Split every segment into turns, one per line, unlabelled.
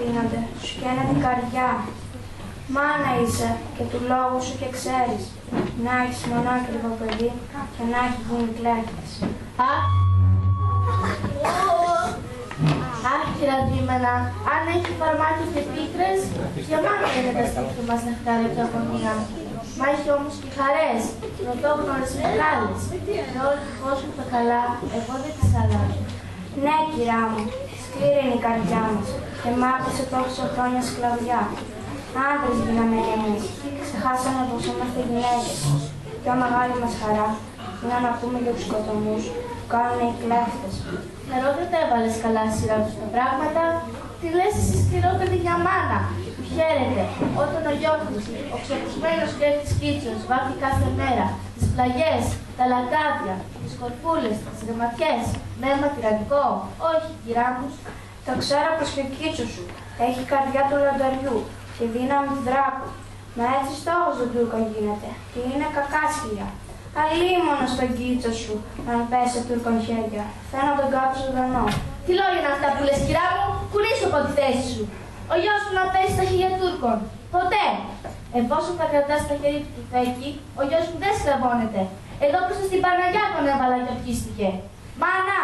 γίνονται, σου καίνε την καρδιά. Μάνα είσαι και του λόγου σου και ξέρεις, να έχεις μονάκριβο παιδί και να έχει γίνει κλέφτης.
Αχ, κυραντήμενα, αν έχει φαρμάκια και πίκρες, για μάνα είναι τα στήθη μας νεκτάρια και αγωνία. Μα έχει όμως και χαρές, πρωτόγνωρες μεγάλες. Και όλη την κόσμο τα καλά, εγώ δεν τις αλλάζω.
Ναι, κυρά μου, σκληρή είναι η καρδιά μας και μ' τόσα χρόνια σκλαβιά. Άντρες γίναμε κι εμείς, ξεχάσαμε πως είμαστε γυναίκες. Πιο μεγάλη μας χαρά είναι να πούμε για τους σκοτωμούς που κάνουν οι κλέφτες.
Νερό δεν τα έβαλες καλά σειρά τους τα πράγματα. Τι λες εσύ σκληρότερη για μάνα που χαίρεται όταν ο γιος της, ο ξεπουσμένος κλέφτης Κίτσος, βάφει κάθε μέρα τις πλαγιές, τα λακάδια, τις κορφούλες, τις ρεματιές. Νέμα τυραννικό, όχι κυρά μου.
Το ξέρω πως και ο Κίτσος σου έχει καρδιά του λανταριού και δύναμη του δράκου. Μα έτσι στόχος του Τούρκο γίνεται και είναι κακάσχυλια. Αλίμονο στον Κίτσο σου, αν πέσει Τούρκον χέρια. Θέλω να τον κάψω ζωντανό.
Τι λόγια είναι αυτά που λες κυρά μου, κουνήσου από τη θέση σου. Ο γιος σου να πέσει στα χέρια Τούρκων. Ποτέ. Εφόσον τα κρατάς στα χέρια του τουφέκι, ο γιος μου δεν σκλαβώνεται. Εδώ προς στην Παναγιά τον έβαλα και ορκίστηκε. Μάνα,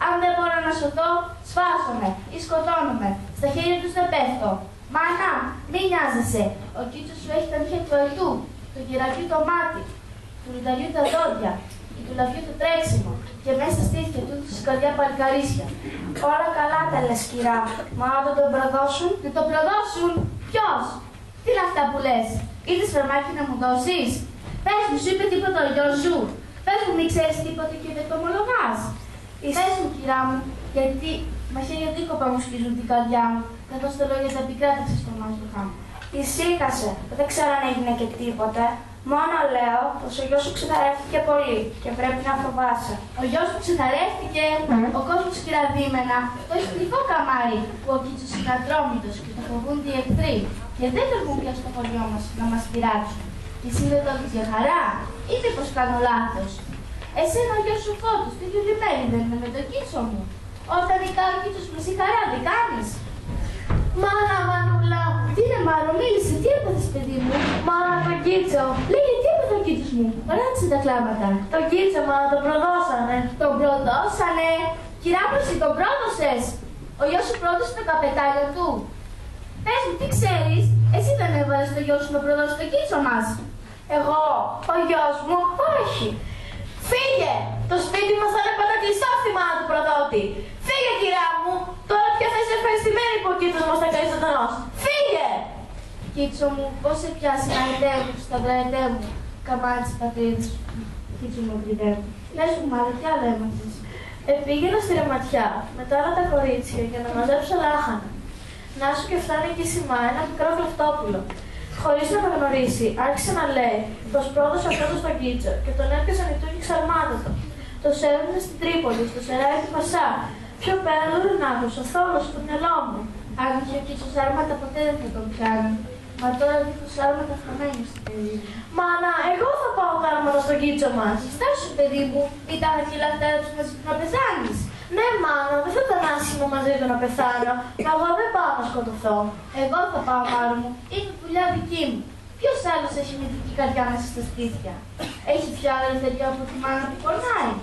αν δεν μπορώ να σωθώ, σφάζομαι ή σκοτώνομαι. Στα χέρια τους δεν πέφτω. Μάνα, μην νοιάζεσαι. Ο Κίτσος σου έχει τα νύχια του αετού, το γερακιού το μάτι, του λιταριού τα δόντια και του λαφιού το τρέξιμο. Και μέσα στα στήθια του τη καρδιά παλικαρίσια.
Όλα καλά τα λες, κυρά. Μα όταν τον προδώσουν.
Να τον προδώσουν, ποιος? Τι είναι αυτά που λες? Είδες φαρμάκι να μου δώσεις? Πες μου, σου είπε τίποτα ο γιος σου? Πες μου, μην ξέρεις τίποτα και δεν το ομολογάς? Πες μου, κυρά μου, γιατί μα χέρια δίκοπα μου σκίζουν την καρδιά μου, καθώς τα λόγια τα επικράτησε στο μάτια μου.
Ησύχασε, δεν ξέρω αν έγινε και τίποτε. Μόνο λέω πως ο γιος σου ξεθαρρεύτηκε πολύ και πρέπει να φοβάσαι.
Ο γιος σου ξεθαρρεύτηκε, ο κόσμος κυραδίμενα, το έχει γλυκό καμάρι που ο Κίτσος είναι ατρόμητος και το φοβούνται οι εχθροί και δεν τολμούν πια στο χωριό μας να μας πειράξουν. Και εσύ δεν το έχεις για χαρά ή μήπως κάνω λάθος? Εσένα ο γιος σου Φώτος, τη γιουλημένη δεν είναι με τον Κίτσο μου? Όταν νικά ο Κίτσος μου, εσύ χαρά δεν κάνεις? Μάνα, μανούλα, τι είναι Μάρο, μίλησε, τι έπαθες παιδί μου?
Μάνα, τον Κίτσο.
Λέγε, τι έπαθε ο Κίτσος μου? Ράτσε τα κλάματα.
Τον Κίτσο, μάνα, τον προδώσανε.
Τον προδώσανε? Κυρά μου, εσύ τον πρόδωσες? Ο γιος σου πρόδωσε το καπετάλιο του? Πες μου, τι ξέρεις? Εσύ δεν έβαλες το γιο σου να προδώσει το Κίτσο μας?
Εγώ, ο γιος μου, όχι.
Φύγε! Το σπίτι μας θα είναι πάντα κλειστό στη μάνα του προδότη. Φύγε, κυρά μου! Τώρα πια θα είσαι ευχαριστημένη που ο Κίτσος μας θα κάνει ζωντανός. Φύγε!
Κίτσο μου, πώς σε πιάσει να ετέμου, στα βραετέ μου, καμάρι της πατρίδας σου. Κίτσο μου, γρυδέ μου. Λες μου, μάλλον, τι άλλο έμαθες?
Πήγαινα στη ρεματιά με τα άλλα τα κορίτσια για να μαζέψω λάχανα. Να σου και φτάνει εκεί σημά ένα μικρό γλαφτόπουλο. Χωρίς να με γνωρίσει, άρχισε να λέει πως πρόδωσε αυτό το στον Κίτσο και τον έπιασαν οι Τούρκοι ξαρμάτωτο. Το σέρνανε στην Τρίπολη, στο Σεράι του Πασά. Πιο πέρα δεν τον άκουσα, θόλο στο μυαλό μου.
Αν είχε ο Κίτσος άρματα, ποτέ δεν θα τον πιάνουν. Μα τώρα δίχως άρματα θα μένει στην παιδί.
Μάνα, εγώ θα πάω τα άρματα στον Κίτσο μας.
Στάσου, παιδί μου, μην τα χειλαχτέρα τους μαζί του να πεθάνεις.
Ναι, μάνα, δεν θα ήταν άσχημο μαζί του να πεθάνω. Μα εγώ δεν πάω να σκοτωθώ.
Εγώ θα πάω, Μάρο μου. Είναι δουλειά δική μου. Ποιος άλλος έχει μυθική καρδιά μέσα στα σπίτια? Έχει πιο άλλο ελευθερία από τη μάνα που πονάει?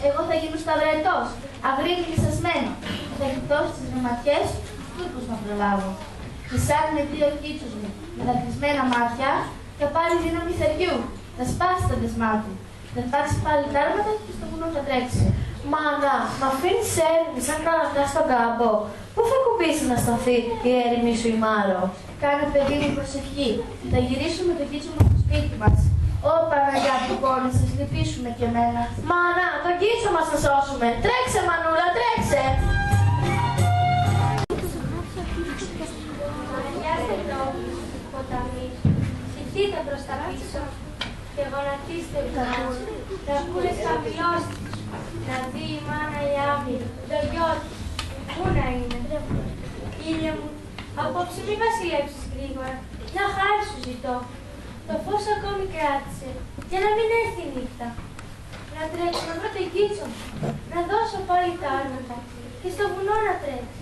Εγώ θα γίνω σταυρετός, αγρίμι λυσασμένο. Θα εκδώσει τις ρεματιές τους Τούρκους να προλάβω. Και σαν με δύο Κίτσους μου, με δακρυσμένα μάτια, θα πάρει δύναμη θεριού. Θα σπάσει τα δεσμά του. Θα πάρει πάλι τα άρματα και στο βουνό θα τρέξει.
Μάνα, μ' αφήνεις έρημη σαν καρατά στον κάμπο. Πού θα κουμπίσει να σταθεί η έρημη σου η Μάρο?
Κάνε παιδί μου προσευχή. Θα γυρίσουμε το Κίτσο μου στο σπίτι μας. Ω Παναγιά του πόνεσες, λυπήσουμε κι εμένα.
Μάνα, τον Κίτσο μας θα σώσουμε. Τρέξε, Μανούλα, τρέξε!
Μαριάστε το ποταμί, σηκθείτε προς τα πίσω και γονατίστε ουρανούς. Τρακούρες χαμηλώστε, να δει η μάνα η άβη, το γιο της. Πού να είναι? Κύριε μου, απόψε μη βασιλέψεις γρήγορα, μια χάρη σου ζητώ. Το φως ακόμη κράτησε, για να μην έρθει η νύχτα. Να τρέξω να βρω τον Κίτσο μου, να δώσω πάλι τα άρματα και στο βουνό να τρέξει.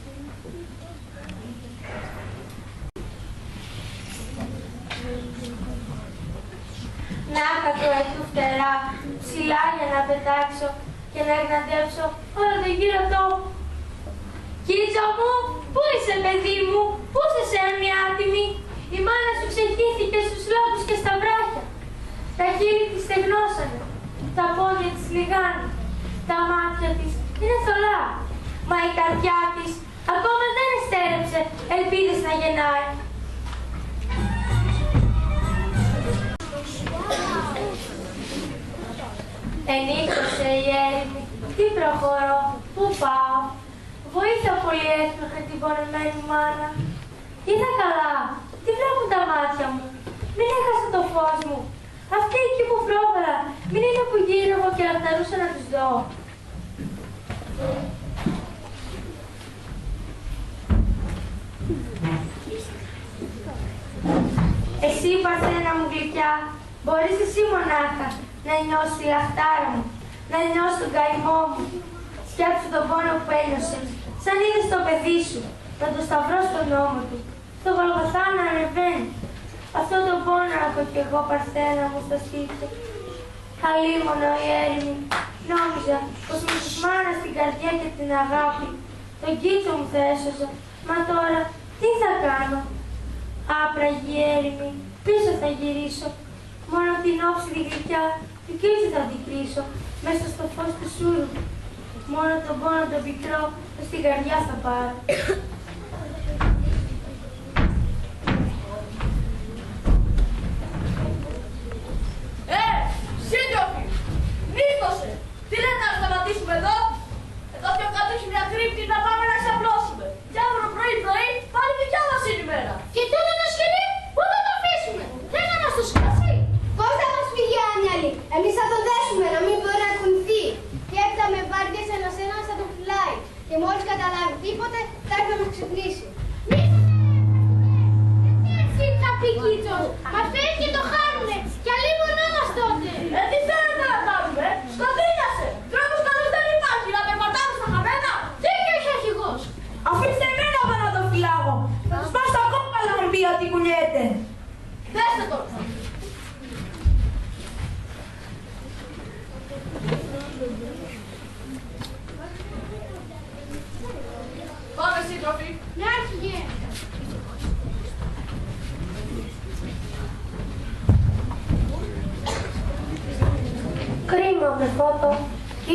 Να κακοετού φτερά, ψηλά για να πετάξω και να γναντεύσω όλο τον γύρο τόπο. Κίτζο μου, πού είσαι παιδί μου, πού είσαι σέρνη άτιμη? Η μάνα σου ξεχύθηκε στους λόμπους και στα βράχια. Τα χείλη της στεγνώσανε, τα πόδια της λιγάνε, τα μάτια της είναι θολά, μα η καρδιά της ακόμα δεν εστέρεψε ελπίδες να γεννάει. Ενύχτωσε η έρημη, τι προχωρώ, πού πάω? Βοήθεια πολύ έσπρωχε την πονεμένη μάνα. Είδα καλά, τι βλέπουν τα μάτια μου, μην έχασα το φως μου. Αυτοί εκεί που πρόβαλα, μην είναι που γύρευω και λαχταρούσα να τους δω. Εσύ Παρθένα μου γλυκιά, μπορείς εσύ μονάχα να νιώσεις τη λαχτάρα μου, να νιώσεις τον καημό μου. Σκέψου τον πόνο που ένιωσε, σαν είδες το παιδί σου, με το σταυρό στον ώμο του, στο Γολγοθά να ανεβαίνει. Αυτό το πόνο έχω κι εγώ, Παρθένα μου, στα σπίτια. Αλίμονα η έρημη, νόμιζα πως με τους μάνας την καρδιά και την αγάπη, τον Κίτσο μου θα έσωζα, μα τώρα τι θα κάνω? Άπραγη έρημη, πίσω θα γυρίσω, μόνο την όψη τη γλυκιά του Κίτσου θα την κρίσω, μέσα στο φως του σούρου. Μόνο τον πόνο τον πικρό στην καρδιά θα πάρω.
Σύντροφοι! Νύχτωσε! Τι λέτε να σταματήσουμε εδώ? Εδώ πιο κάτω έχει μια κρύπτη να πάμε να ξαπλώσουμε. Και αύριο πρωί-πρωί πάλι δικιά μας είναι η μέρα.
Και τότε το σκηνή, πού θα το αφήσουμε? Δεν θα μας το σκάσει. Πώς θα μας φύγει άνοιαλη? Εμείς θα τον δέσουμε να μην μπορεί να κουνηθεί. Και έπειτα με βάρδιες ένας θα τον φυλάει. Και μόλις καταλάβει τίποτε θα έρθει να μας ξυπνήσει. Γιατί έτσι θα πει Κίτσος? Μας φέρει και το χάνουνε. Κι αλλή μονό μας τότε.
Τι θέλετε να κάνουμε? Σκοτίνιασε! Τρόπος καλός δεν υπάρχει να περπατάμε στα χαμένα.
Δίκιο έχει αρχηγός.
Αφήστε εμένα πάνω να το φυλάγω. Θα τους πάω στα κόκκαλα να πει ότι κουνιέται. Δέστε τώρα. Πάμε σύντροφοι.
Ναι, αρχηγέ.
Κρίμα με φώτο,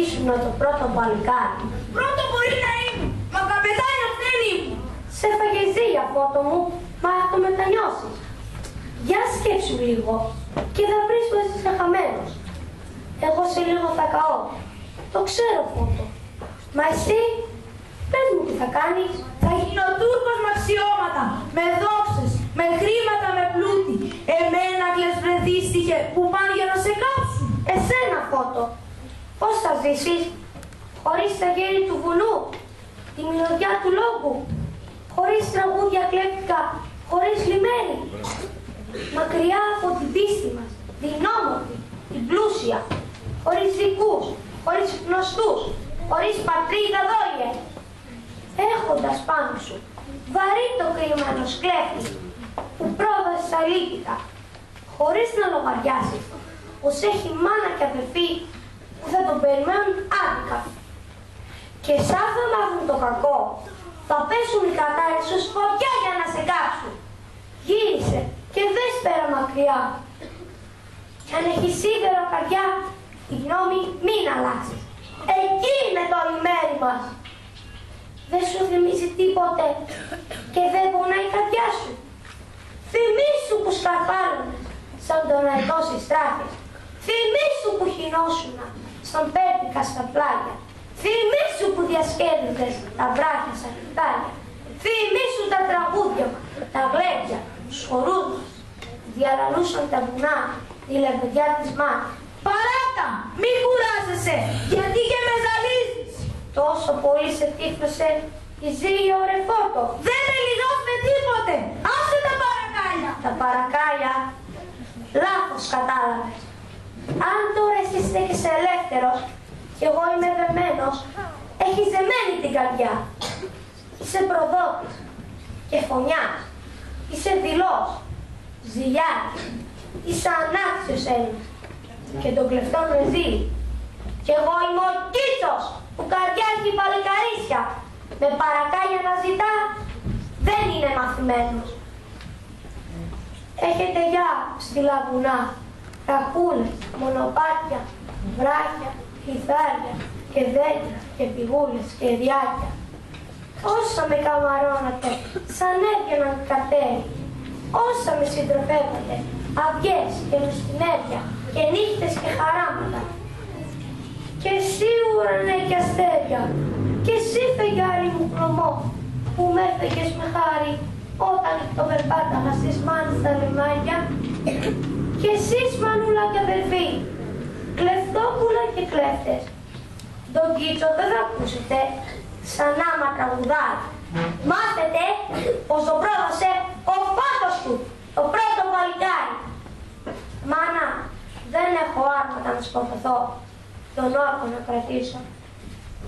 ήσουν το πρώτο παλικάρι.
Πρώτο μπορεί να είναι, μα καπετάνιος δεν ήμουν.
Σε έφαγε ζήλια φώτο μου, μα θα το μετανιώσεις. Για σκέψου λίγο και θα βρεις πως είσαι χαμένος. Εγώ σε λίγο θα καώ. Το ξέρω φώτο. Μα εσύ, πες μου τι θα κάνεις.
Θα γίνω Τούρκος με αξιώματα, με δόξες, με χρήματα, με πλούτη. Εμένα κλεσβρεδίστηκε που πάνε για να σε κάψουν.
Εσένα φώτο. Πώς θα ζήσεις? Χωρίς τα γέρη του βουνού, τη μυρωδιά του λόγου, χωρίς τραγούδια κλέφτικα, χωρίς λιμένη. Μακριά από την πίστη μας, την όμορφη, την πλούσια, χωρίς δικούς, χωρίς γνωστούς, χωρίς πατρίδα δόλια. Έχοντας πάνω σου βαρύ το κρίμα ενός κλέφτη που πρόβασες αλήτικα, χωρίς να λογαριάσεις πως έχει μάνα και αδερφή που θα τον περιμένουν άδικα. Και σαν θα μάθουν το κακό, θα πέσουν οι κατάρρες σου φωτιά για να σε κάψουν. Γύρισε και δες πέρα μακριά. Κι αν έχεις σίδερο καρδιά, τη γνώμη μην αλλάξεις. Εκεί είναι το ημέρι μας. Δεν σου θυμίζει τίποτε και δεν πονάει η καρδιά σου. Θυμήσου που σκαρπάλωνες σαν τον αετό στις στράφες. Θυμήσου που χινόσουνα στον πέρδικα στα πλάγια. Θυμήσου που διασκέδιδες τα βράχια σαν χιτάρια. Θυμήσου τα τραγούδια μας, τα γλέντια, τους χορούς μας. Διαλαλούσαν τα βουνά, τη λεβεδιά της μάτια.
Παράτα, μη κουράζεσαι, γιατί και με ζαλίζεις.
Τόσο πολύ σε τύφλωσε η ζήλια ορεφότο.
Δεν με λιγός με τίποτε, άσε τα παρακάλια.
Τα παρακάλια, λάθος κατάλαβες. Αν τώρα εσύ στέκεσαι ελεύθερος και εγώ είμαι δεμένος, έχεις δεμένη την καρδιά. Είσαι προδότης και φωνιάς. Είσαι δειλός, ζηλιάς. Είσαι ανάξιος Έλληνας.
και των κλεφτών με ζει. Κι εγώ είμαι ο Κίτσος που καρδιάζει παλικαρίσια. Με παρακάλια να ζητά, δεν είναι μαθημένος. Έχετε γιά στη λαγουνά, ρακούλες, μονοπάτια, βράχια, λιθάρια και δέντρα και πηγούλες και διάκια. Όσα με καμαρώνατε, σαν έβγαιναν κατέρι, όσα με συντροφεύατε, αυγές και μυστινέρια και νύχτες και χαράματα. Και εσύ ουρανέ και αστέρια, και εσύ φεγγάρι μου χρωμό, που με έφεγες με χάρη όταν το περπάταγα στις μάνες στα λιμάνια. Και εσείς μανούλα και αδερφοί, κλεφτόπουλα και κλέφτες, τον Κίτσο δεν θα ακούσετε σαν άμα τραγουδάρι. Μάθετε πως το πρόδωσε ο πάτος του, το πρώτο παλικάρι. Μάνα, δεν έχω άρματα να σκοτωθώ, τον όρκο να κρατήσω.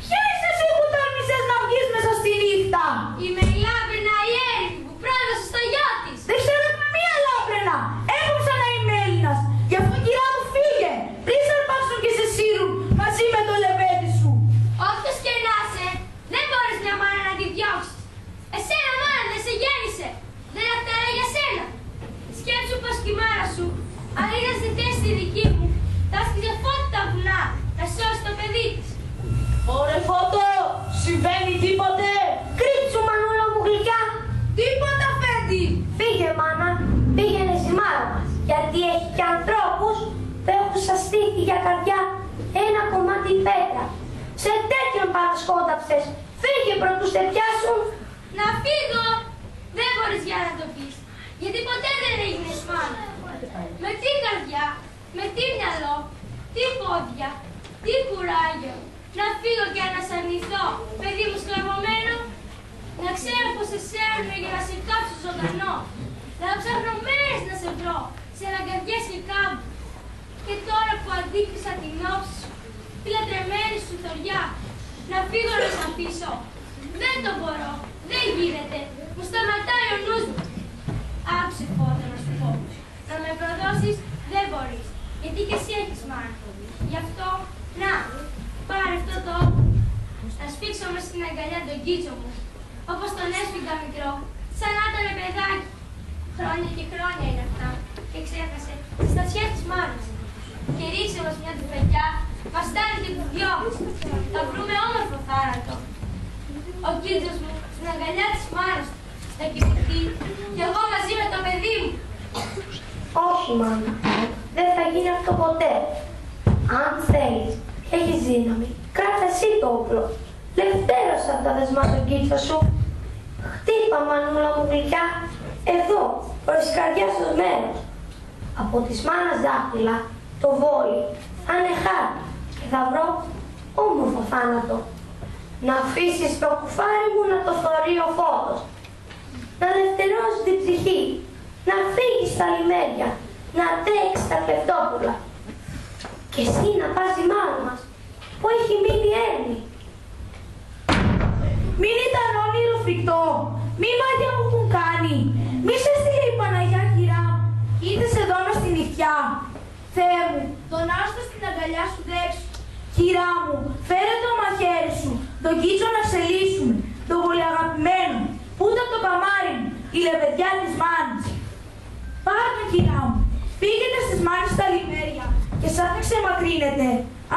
Ποια είσαι εσύ που τόλμησες να βγεις μέσα στη νύχτα?
Είμαι η Λάμπρενα η έρημη που πρόδωσε στο γιο της.
Δεν ξέρω μία Λάμπρενα. Έκοψα να είμαι Έλληνας. Γι' αυτό κυρά μου φύγε. Πριν σε αρπάξουν και σε σύρουν μαζί με το λεβέντι σου.
Όποιος και να είσαι, δεν μπορείς μια μάνα να τη διώξεις. Εσένα μάνα δεν σε γέννησε. Δεν αυταρά για σένα. Σκέψου πως κι η μάνα σου, αν είναι στη θέση τη δική μου, θα σκιζε φώτη τα βουνά να σώσει το παιδί της.
Ωρε Φώτο, συμβαίνει τίποτε?
Κρύψου μανούλα μου γλυκιά.
Τίποτα φέντη.
Φύγε μάνα, πήγαινε στη μάνα μας, γιατί έχει και ανθρώπους που έχουν σαν στήθη για καρδιά ένα κομμάτι πέτρα. Σε τέτοιον παρασκόνταψες, φύγε προτού σε πιάσουν.
Να φύγω! Δεν μπορείς για να το πεις, γιατί ποτέ δεν έγινες μάνα. Με τι καρδιά, με τι μυαλό, τι πόδια, τι κουράγιο. Να φύγω και να σ' αρνηθώ, παιδί μου σκλαβωμένο. Να ξέρω πως σε σέρνω για να σε κάψω ζωντανό. Να ψάχνω μέρες να σε βρω, σε αναγκαδιές και κάμπου. Και τώρα που αντίκρισα την όψη σου, τη λατρεμένη σου θωριά, να φύγω να σ' αφήσω. Δεν το μπορώ, δεν γίνεται, μου σταματάει ο νους μου. Άκουσε Φώτα να σου πω, να με προδώσεις δεν μπορείς, γιατί και εσύ έχεις μάνα. Γι' αυτό, να, πάρε αυτό το όπλο, να σφίξω μες στην αγκαλιά τον Κίτσο μου, όπως τον έσφιγγα μικρό, σαν να ήταν παιδάκι. Χρόνια και χρόνια είναι αυτά, και ξέχασε τις στασιές της μάνας. Και ρίξε μας μια τουφεκιά, μας στάνει και τους δυο μας. Θα βρούμε όμορφο θάνατο. Ο Κίτσος μου στην αγκαλιά της μάνας του θα κοιμηθεί κι εγώ μαζί με το παιδί μου.
Όχι μάνα, δεν θα γίνει αυτό ποτέ. Αν θέλεις, έχεις δύναμη, κράτα εσύ το όπλο. Λευτέρωσε από τα δεσμά τον Κίτσο σου. Χτύπα μανούλα μου γλυκιά, εδώ, προς τη καρδιά σου μέρος. Από της μάνας δάχτυλα, το βόλι, ανεχάρη και θα βρω όμορφο θάνατο. Να αφήσεις το κουφάρι μου να το θωρεί ο φώτος. Να δευτερώσει την ψυχή, να φύγει στα λιμέρια, να τρέξει τα κλεφτόπουλα. Και εσύ να πας η μάνα μας, που έχει μείνει έρμη.
Μην ήταν όνειρο φρικτό, μη μάτια μου έχουν κάνει. Μη σε στείλει η Παναγιά κυρά μου, ήρθες εδώ μες στη νυχτιά. Θεέ μου, τον άστο στην αγκαλιά σου δέξου. Κυρά μου, φέρε το μαχαίρι σου, τον Κίτσο να ξελίσουμε, τον πολυαγαπημένο, που ήταν το καμάρι μου, η λεβεδιά της μάνας. Πάρτε κυρά μου, πήγαινε στις μάνες στα λιμέρια και σαν να ξεμακρύνετε,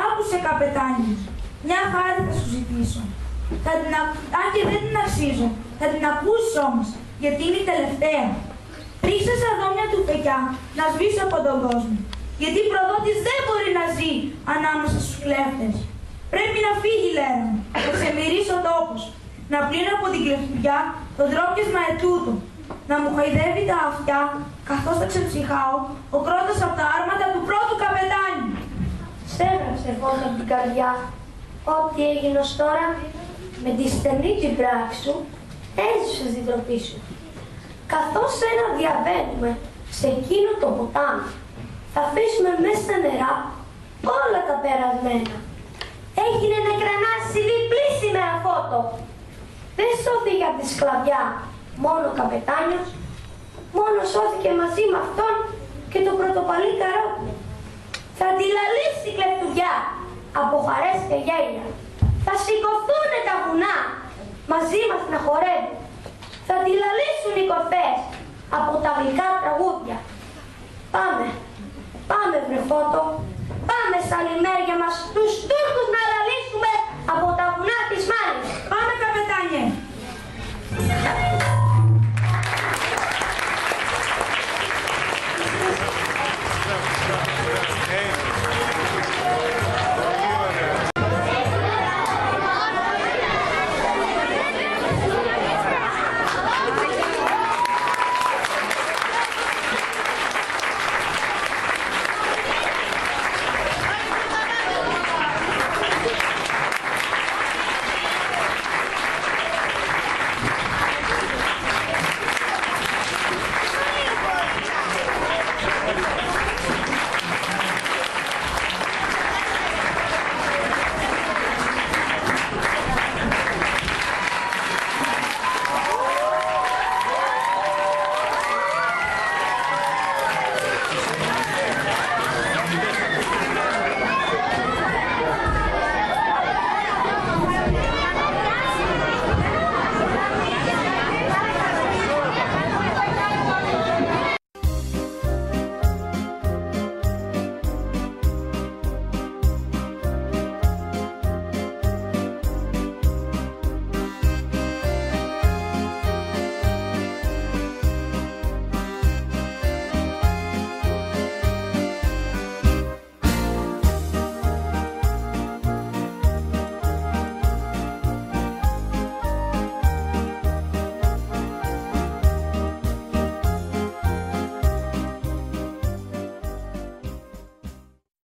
άκουσε καπετάνιος. Μια χάρη θα σου ζητήσω. Αν και δεν την αξίζω, θα την ακούσεις όμως, γιατί είναι η τελευταία. Ρίξε σαν δόμια του φεκιά να σβήσω από τον κόσμο. Γιατί προδότης δεν μπορεί να ζει ανάμεσα στους κλέφτες. Πρέπει να φύγει, λένε, να ξεμυρίσει ο τόπος. Να πλύνω από την κλεφτιά το ντρόπιασμα ετούτου. Να μου χαϊδεύει τα αυτιά, καθώς θα ξεψυχάω ο κρότας από τα άρματα του πρώτου καπετάνιου.
Σέβραψε Φώτα από την καρδιά. Ό,τι έγινε ως τώρα, με τη στενή την πράξη σου, έζησες την τροπή σου. Καθώς ένα διαβαίνουμε σε εκείνο το ποτάμι, θα αφήσουμε μέσα στα νερά όλα τα περασμένα. Έγινε νεκρανάση διπλή σήμερα Φώτο. Δεν σώθηκε από τη σκλαβιά μόνο ο καπετάνιος, μόνο σώθηκε μαζί με αυτόν και το πρωτοπαλί καρόκι. Θα τη λαλήσει η κλεφτουριά από χαρές και γέλια. Θα σηκωθούνε τα βουνά μαζί μας να χορεύουν. Θα τη λαλήσουν οι κορφές από τα γλυκά τραγούδια. Πάμε, πάμε βρε Φώτο, πάμε στα λιμέρια μας τους Τούρκους να